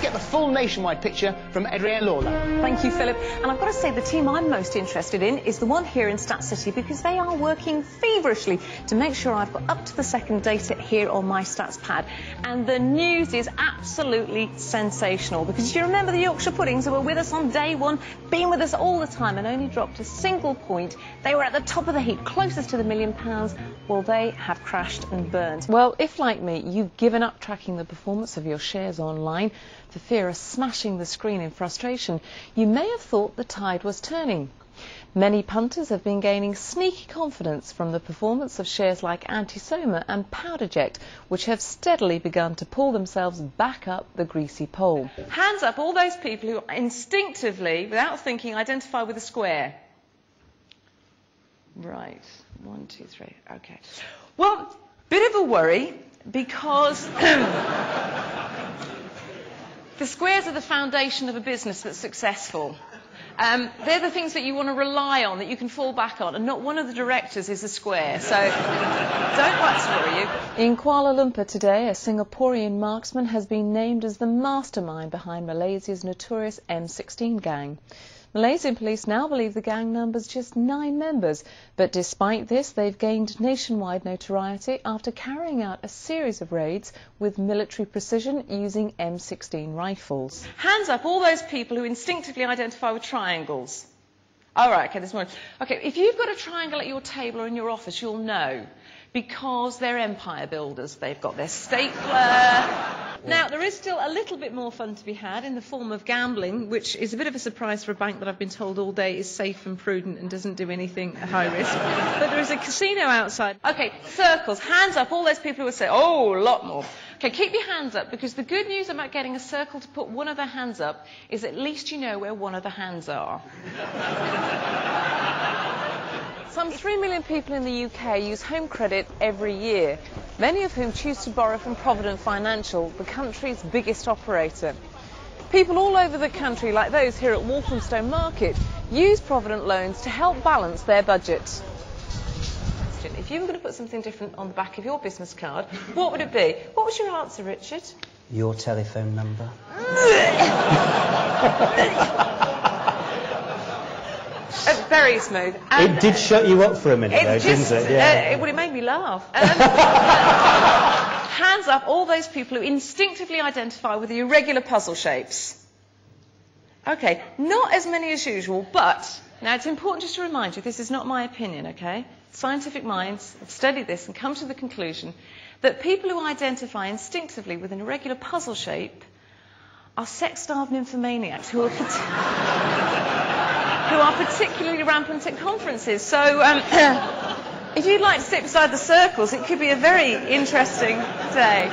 get the full nationwide picture from Adrienne Lawler. Thank you, Philip. And I've got to say, the team I'm most interested in is the one here in Stat City, because they are working feverishly to make sure I've got up-to-the-second data here on my stats pad. And the news is absolutely sensational, because you remember the Yorkshire Puddings who were with us on day one, been with us all the time and only dropped a single point. They were at the top of the heap, closest to the £1 million. Well, they have crashed and burned. Well, if, like me, you've given up tracking the performance of your shares online for fear of smashing the screen in frustration, you may have thought the tide was turning. Many punters have been gaining sneaky confidence from the performance of shares like Antisoma and Powderjet, which have steadily begun to pull themselves back up the greasy pole. Hands up all those people who instinctively, without thinking, identify with a square. Right, 1, 2, 3, okay. Well, bit of a worry, because the squares are the foundation of a business that's successful. They're the things that you want to rely on, that you can fall back on, and not one of the directors is a square, so don't let us worry you. In Kuala Lumpur today, a Singaporean marksman has been named as the mastermind behind Malaysia's notorious M16 gang. Malaysian police now believe the gang numbers just 9 members, but despite this, they've gained nationwide notoriety after carrying out a series of raids with military precision using M16 rifles. Hands up all those people who instinctively identify with triangles. All right, okay, there's more. Okay, if you've got a triangle at your table or in your office, you'll know, because they're empire builders. They've got their stapler. Now, there is still a little bit more fun to be had in the form of gambling, which is a bit of a surprise for a bank that I've been told all day is safe and prudent and doesn't do anything at high risk. But there is a casino outside. Okay, circles. Hands up, all those people who will say, oh, a lot more. Okay, keep your hands up, because the good news about getting a circle to put one of their hands up is at least you know where one of the hands are. Some 3 million people in the UK use home credit every year, many of whom choose to borrow from Provident Financial, the country's biggest operator. People all over the country, like those here at Walthamstow Market, use Provident loans to help balance their budget. If you were going to put something different on the back of your business card, what would it be? What was your answer, Richard? Your telephone number. Very smooth. And it did shut you up for a minute, though, didn't it? Yeah. Well, it made me laugh. Hands up all those people who instinctively identify with the irregular puzzle shapes. Okay, not as many as usual, but now it's important just to remind you, this is not my opinion, okay? Scientific minds have studied this and come to the conclusion that people who identify instinctively with an irregular puzzle shape are sex-starved nymphomaniacs who are particularly rampant at conferences. So if you'd like to sit beside the circles, it could be a very interesting day.